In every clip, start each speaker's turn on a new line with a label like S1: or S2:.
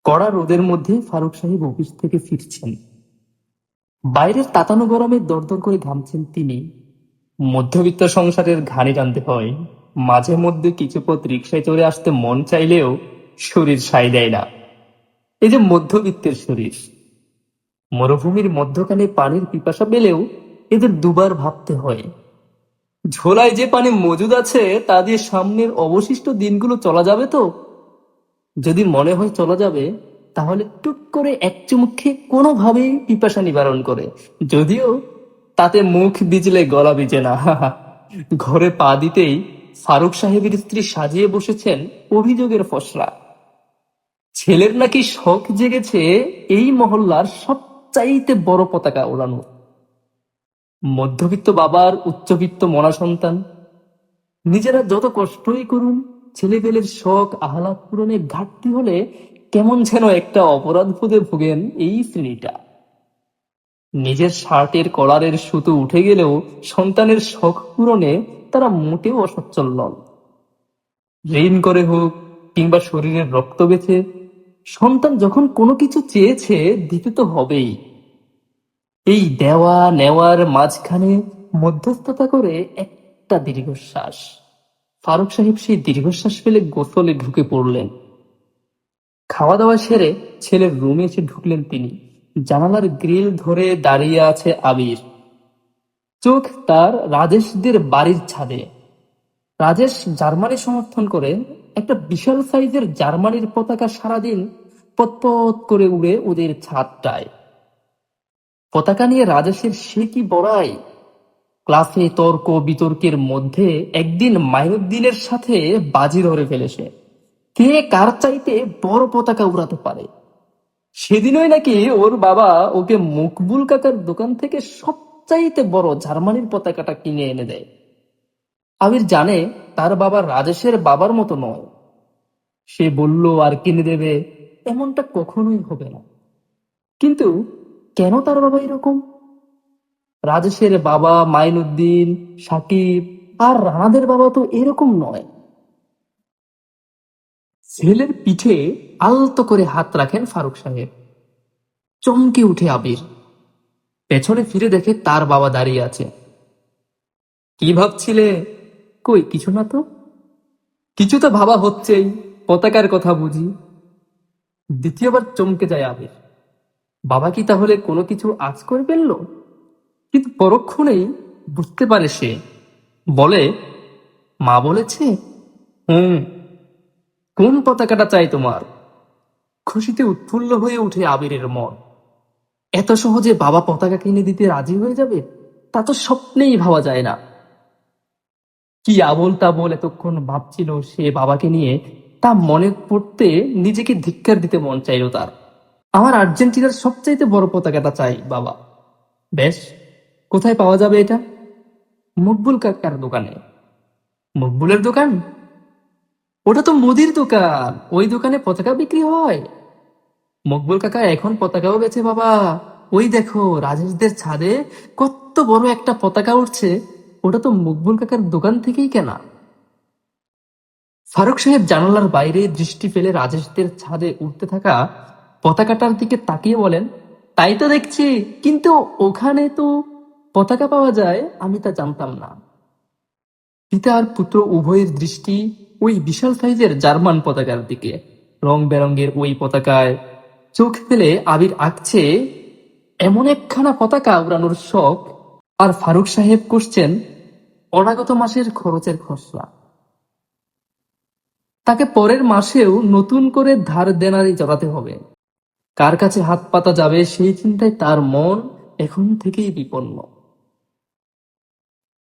S1: কড়া রোদের মধ্যে ফারুক সাহেব অফিস থেকে ফিরছেন। বাইরের তাতানো গরমে দরদর করে ঘামছেন তিনি। মধ্যবিত্ত সংসারের ঘানি টানতে হয়। মাঝে মধ্যে কিছু পথ রিক্সায় চড়ে আসতে মন চাইলেও শরীর সায় দেয় না। এই যে মধ্যবিত্তের শরীর, মরুভূমির মধ্যখানে পানির পিপাসা পেলেও এদের দুবার ভাবতে হয়, ঝোলায় যে পানি মজুদ আছে তা দিয়ে সামনের অবশিষ্ট দিনগুলো চলা যাবে তো। যদি মনে হয় চলা যাবে, তাহলে টুক করে এক চুমুক খেয়ে কোনোভাবেই পিপাসা নিবারণ করে, যদিও তাতে মুখ ভিজলে গলা ভিজে না। ঘরে পা দিতেই ফারুক সাহেবের স্ত্রী সাজিয়ে বসেছেন অভিযোগের ফসলা। ছেলের নাকি শখ জেগেছে এই মহল্লার সবচাইতে বড় পতাকা ওড়ানো। মধ্যবিত্ত বাবার উচ্চবিত্ত মনা সন্তান, নিজেরা যত কষ্টই করুন, ছেলেপেলের শখ আহ্লাদ পূরণে ঘাটতি হলে কেমন যেন একটা অপরাধ বোধে ভোগেন এই শ্রেণীটা। নিজের শার্টের কলারের সুতো উঠে গেলেও সন্তানের শখ পূরণে তারা মোটেও অসচ্ছল নন। ঋণ করে হোক কিংবা শরীরের রক্ত বেঁচে, সন্তান যখন কোনো কিছু চেয়েছে দিতে তো হবেই। এই দেওয়া নেওয়ার মাঝখানে মধ্যস্থতা করে একটা দীর্ঘশ্বাস। ফারুক সাহেব সেই দীর্ঘশ্বাস ফেলে গোসলে ঢুকে পড়লেন। খাওয়া দাওয়া সেরে ছেলের রুমে এসে ঢুকলেন তিনি। জানালার গ্রিল ধরে দাঁড়িয়ে আছে আবির। চোখ তার রাজেশদের বাড়ির ছাদে। রাজেশ জার্মানি সমর্থন করে। একটা বিশাল সাইজের জার্মানির পতাকা সারাদিন পতপত করে উড়ে ওদের ছাদটায়। পতাকা নিয়ে রাজেশের সে কি বড়াই! ক্লাসে তর্ক বিতর্কের মধ্যে একদিন মাইনুদ্দিনের সাথে বাজি ধরে ফেলেছে, কে কার চাইতে বড় পতাকা উড়াতে পারে। সেদিনই নাকি ওর বাবা ওকে মকবুল কাকার দোকান থেকে সবচাইতে বড় জার্মানির পতাকাটা কিনে এনে দেয়। আবির জানে তার বাবা রাজেশের বাবার মতো নয়। সে বলল আর কিনে দেবে, এমনটা কখনোই হবে না। কিন্তু কেন তার বাবা এরকম? রাজেশের বাবা মাইনুদ্দিন, সাকিব আর রানাদের বাবা তো এরকম নয়। ছেলের পিঠে আলতো করে হাত রাখেন ফারুক সাহেব। চমকে উঠে আবির। পেছনে ফিরে দেখে তার বাবা দাঁড়িয়ে আছে। কি ভাবছিলে? কই কিছু না তো। কিছু তো ভাবা হচ্ছেই, পতাকার কথা বুঝি। দ্বিতীয়বার চমকে যায় আবির। বাবা কি তাহলে কোনো কিছু আঁচ করে ফেললো? কিন্তু পরক্ষণেই বুঝতে পারে সে। বলে, মা বলেছে? হুম। কোন পতাকাটা চাই তোমার? খুশিতে উৎফুল্ল হয়ে উঠে আবিরের মন। এত সহজে বাবা পতাকা কিনে দিতে রাজি হয়ে যাবে, তা তো স্বপ্নেই ভাবা যায় না। কি আবোল তাবোল এতক্ষণ ভাবছিল সে বাবাকে নিয়ে, তা মনে পড়তে নিজেকে ধিক্কার দিতে মন চাইল তার। আমার আর্জেন্টিনার সবচাইতে বড় পতাকাটা চাই বাবা। বেশ, কোথায় পাওয়া যাবে এটা? মকবুল কাকার দোকানে। মকবুলের দোকান? ওটা তো মুদির দোকান, ওই দোকানে পতাকা বিক্রি হয়? মকবুল কাকা এখন পতাকাও বেচে বাবা। ওই দেখো রাজেশদের ছাদে কত বড় একটা পতাকা উঠছে, ওটা তো মকবুল কাকার দোকান থেকেই কেনা। ফারুক সাহেব জানালার বাইরে দৃষ্টি ফেলে রাজেশদের ছাদে উঠতে থাকা পতাকাটার দিকে তাকিয়ে বলেন, তাই তো দেখছি, কিন্তু ওখানে তো পতাকা পাওয়া যায় আমি তা জানতাম না। পিতা আর পুত্র উভয়ের দৃষ্টি ওই বিশাল সাইজের জার্মান পতাকার দিকে। রং বেরঙের ওই পতাকায় চোখ ফেলে আবির আঁকছে এমন একখানা পতাকা উড়ানোর শখ। আর ফারুক সাহেব করছেন অনাগত মাসের খরচের খসড়া। তাকে পরের মাসেও নতুন করে ধার দেনারি জড়াতে হবে। কার কাছে হাত পাতা যাবে সেই চিন্তায় তার মন এখন থেকেই বিপন্ন।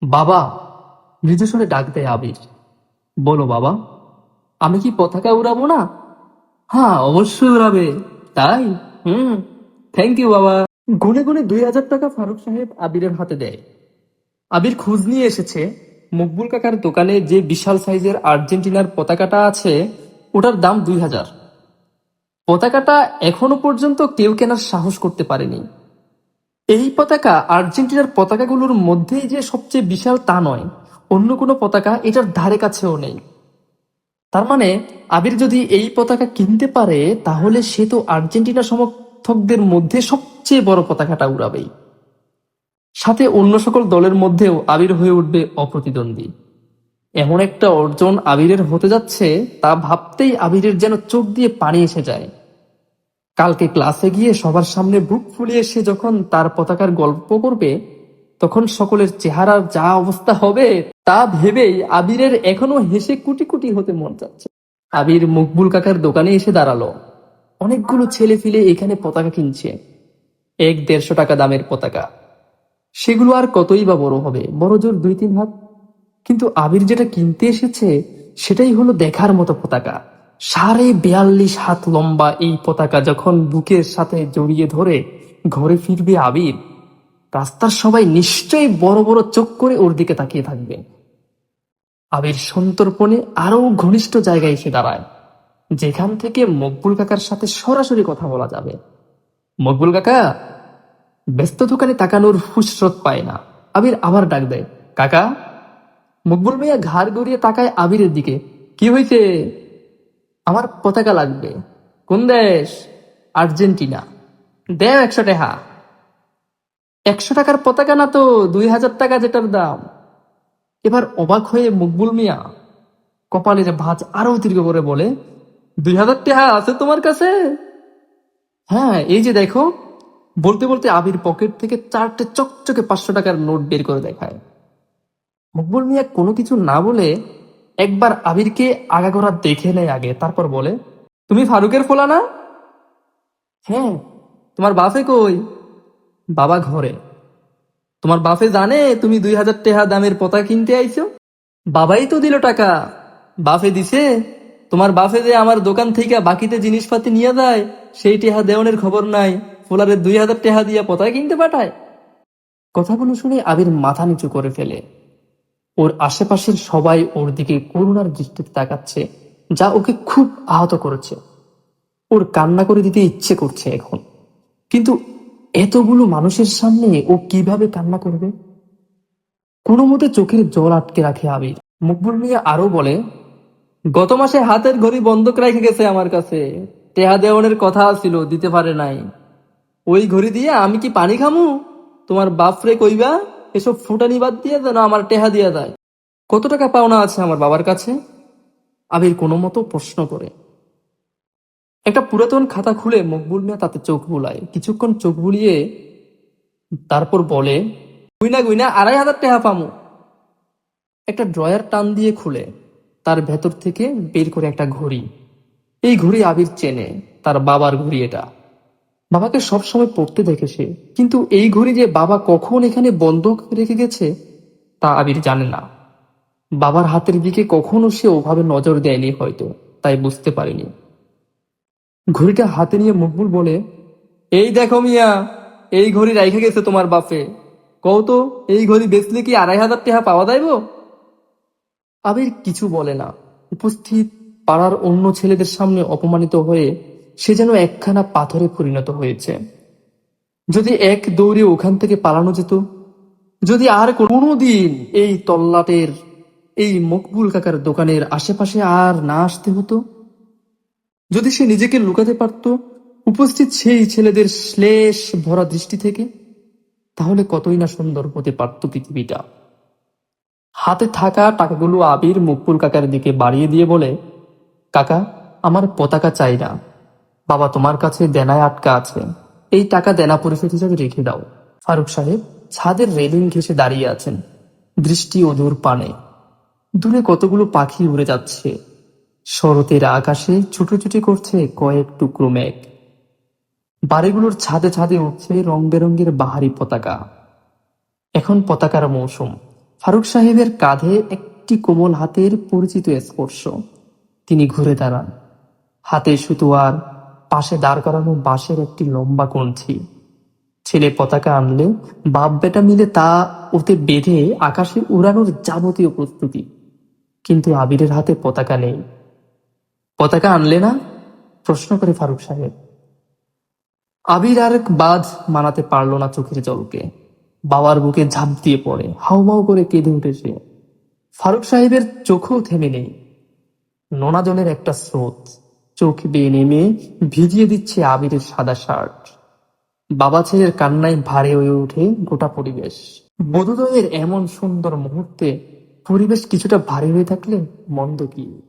S1: বাবা! মৃদুস্বরে ডাক দেয় আবির। বলো বাবা, আমি কি পতাকা উড়াবো না? হ্যাঁ, অবশ্যই উড়াবে। তাই? হুম। থ্যাংক ইউ বাবা। গুনে গুনে 2,000 টাকা ফারুক সাহেব আবিরের হাতে দেয়। আবির খোঁজ নিয়ে এসেছে মকবুল কাকার দোকানে যে বিশাল সাইজের আর্জেন্টিনার পতাকাটা আছে, ওটার দাম 2,000। পতাকাটা এখনো পর্যন্ত কেউ কেনার সাহস করতে পারেনি। এই পতাকা আর্জেন্টিনার পতাকাগুলোর মধ্যেই যে সবচেয়ে বিশাল তা নয়, অন্য কোনো পতাকা এটার ধারে কাছেও নেই। তার মানে আবির যদি এই পতাকা কিনতে পারে তাহলে সে তো আর্জেন্টিনা সমর্থকদের মধ্যে সবচেয়ে বড় পতাকাটা উড়াবেই। সাথে অন্য সকল দলের মধ্যেও আবির হয়ে উঠবে অপ্রতিদ্বন্দ্বী। এমন একটা অর্জন আবিরের হতে যাচ্ছে তা ভাবতেই আবিরের যেন চোখ দিয়ে পানি এসে যায়। কালকে ক্লাসে গিয়ে সবার সামনে বুক ফুলিয়ে সে যখন তার পতাকার গল্প করবে, তখন সকলের চেহারার যা অবস্থা হবে তা ভেবেই আবিরের এখনো হেসে কুটি কুটি হতে মন যাচ্ছে। আবির মকবুল কাকার দোকানে এসে দাঁড়ালো। অনেকগুলো ছেলে ফিলে এখানে পতাকা কিনছে, 100-150 টাকা দামের পতাকা। সেগুলো আর কতই বা বড় হবে, বড় জোর 2-3 হাত। কিন্তু আবির যেটা কিনতে এসেছে সেটাই হলো দেখার মতো পতাকা। 42.5 হাত লম্বা এই পতাকা যখন বুকের সাথে জড়িয়ে ধরে ঘরে ফিরবে আবির, রাস্তার সবাই নিশ্চয়ই বড় বড় চোখ করে ওর দিকে তাকিয়ে থাকবে। আবির সন্তর্পণে আরো ঘনিষ্ঠ জায়গায় এসে দাঁড়ায়, যেখান থেকে মকবুল কাকার সাথে সরাসরি কথা বলা যাবে। মকবুল কাকা! ব্যস্ত দোকানে তাকানোর ফুসরত পায় না। আবির আবার ডাক দেয়, কাকা। মকবুল মিয়া ঘাড় গড়িয়ে তাকায় আবিরের দিকে। কি হয়েছে? আমার পতাকা লাগবে। কোন দেশ? আর্জেন্টিনা। দেও 100 টাকা। 100 টাকার পতাকা না তো, 2000 টাকা যেটার দাম। এবার অবাক হয়ে মকবুল মিয়া কপালের ভাঁজ আরো দীর্ঘ করে বলে, 2000 টাকা আছে তোমার কাছে? হ্যাঁ, এই যে দেখো। বলতে বলতে আবির পকেট থেকে 4টে চকচকে 500 টাকার নোট বের করে দেখায়। মকবুল মিয়া কোনো কিছু না বলে একবার আবিরকে আগাগোড়া দেখে নেয় আগে, তারপর বলে, তুমি ফারুকের ফোলা না? হ্যাঁ। তোমার বাপে কই? বাবা ঘরে। তোমার বাপে জানে তুমি 2000 টাকা দামের পতাকা কিনতে আইছো? বাবাই তো দিল টাকা। বাপে দিছে? তোমার বাপে যে আমার দোকান থেকে বাকিতে জিনিসপাতি নিয়ে যায়, সেই টেহা দেওয়ানের খবর নাই, ফোলারে 2000 টাকা দিয়া পতাকা কিনতে পাঠায়। কথাগুলো শুনে আবির মাথা নিচু করে ফেলে। ওর আশেপাশের সবাই ওর দিকে করুণার দৃষ্টিতে তাকাচ্ছে, যা ওকে খুব আহত করেছে। ওর কান্না করে দিতে ইচ্ছে করছে এখন, কিন্তু এতগুলো মানুষের সামনে ও কিভাবে কান্না করবে? কোনো মতে চোখের জল আটকে রাখে আবির। মকবুল মিয়া আরো বলে, গত মাসে হাতের ঘড়ি বন্ধক রেখে গেছে আমার কাছে। টেহা দেওয়ানের কথা ছিল, দিতে পারে নাই। ওই ঘড়ি দিয়ে আমি কি পানি খামু? তোমার বাপরে কইবা এসব ফুটানি বাদ দিয়ে যেন আমার টেহা দিয়া দেয়। কত টাকা পাওনা আছে আমার বাবার কাছে? আবির কোনো মতো প্রশ্ন করে। একটা পুরাতন খাতা খুলে মকবুল মিয়া তাতে চোখ বুলায়, কিছুক্ষণ চোখ বুলিয়ে তারপর বলে, গুইনা গুইনা 2500 টাকা পামু। একটা ড্রয়ার টান দিয়ে খুলে তার ভেতর থেকে বের করে একটা ঘড়ি। এই ঘড়ি আবির চেনে, তার বাবার ঘড়ি এটা। বাবাকে সবসময় পড়তে দেখে সে, কিন্তু এই ঘড়ি যে বাবা কখন এখানে বন্ধক রেখে গেছে তা আবির জানে না। বাবার হাতের দিকে কখনো সে ওভাবে নজর দেয়নি হয়তো, তাই বুঝতে পারেনি। ঘড়িটা হাতে নিয়ে মকবুল বলে, এই দেখো মিয়া, এই ঘড়ি রাইখে গেছে তোমার বাপে। কও তো, এই ঘড়ি বেচলে কি 2500 টাকা পাওয়া যাইব? আবির কিছু বলে না। উপস্থিত পাড়ার অন্য ছেলেদের সামনে অপমানিত হয়ে সে যেন একখানা পাথরে পরিণত হয়েছে। যদি এক দৌড়ে ওখান থেকে পালানো যেত, যদি আর কোনোদিন এই তল্লাটের, এই মকবুল কাকার দোকানের আশেপাশে আর না আসতে হতো, যদি সে নিজেকে লুকাতে পারত উপস্থিত সেই ছেলেদের শ্লেষ ভরা দৃষ্টি থেকে, তাহলে কতই না সুন্দর হতে পারত পৃথিবীটা। হাতে থাকা টাকাগুলো আবির মকবুল কাকার দিকে বাড়িয়ে দিয়ে বলে, কাকা, আমার পতাকা চাই না। বাবা তোমার কাছে দেনায় আটকা আছে, এই টাকা দেনা পরিশোধ হিসাবে রেখে দাও। ফারুক সাহেব ছাদের রেলিং ঘেঁষে দাঁড়িয়ে আছেন, দৃষ্টি অধুর পানে। দূরে কতগুলো পাখি উড়ে যাচ্ছে, শরতের আকাশে ছুটোছুটি করছে কয়েক টুকরো মেঘ। বাড়িগুলোর ছাদে ছাদে উঠছে রং বেরঙের বাহারি পতাকা। এখন পতাকার মৌসুম। ফারুক সাহেবের কাঁধে একটি কোমল হাতের পরিচিত স্পর্শ। তিনি ঘুরে দাঁড়ান। হাতে সুতোয়ার, পাশে দাঁড় করানো বাঁশের একটি লম্বা কঞ্চি। ছেলে পতাকা আনলে বাপ বেটা মিলে তা ওতে বেঁধে আকাশে উড়ানোর যাবতীয় প্রস্তুতি। কিন্তু আবিরের হাতে পতাকা নেই। পতাকা আনলে না? প্রশ্ন করে ফারুক সাহেব। আবির আর বাঁধ মানাতে পারল না চোখের জলকে। বাবার বুকে ঝাঁপ দিয়ে পড়ে হাউমাউ করে কেঁদে উঠেছে। ফারুক সাহেবের চোখও থেমে নেই। নোনা জলের একটা স্রোত চোখ বেয়ে নেমে ভিজিয়ে দিচ্ছে আবিরের সাদা শার্ট। বাবা ছেলের কান্নায় ভারী হয়ে ওঠে গোটা পরিবেশ। বোধোদয়ের এমন সুন্দর মুহূর্তে পরিবেশ কিছুটা ভারী হয়ে থাকলে মন্দ কি?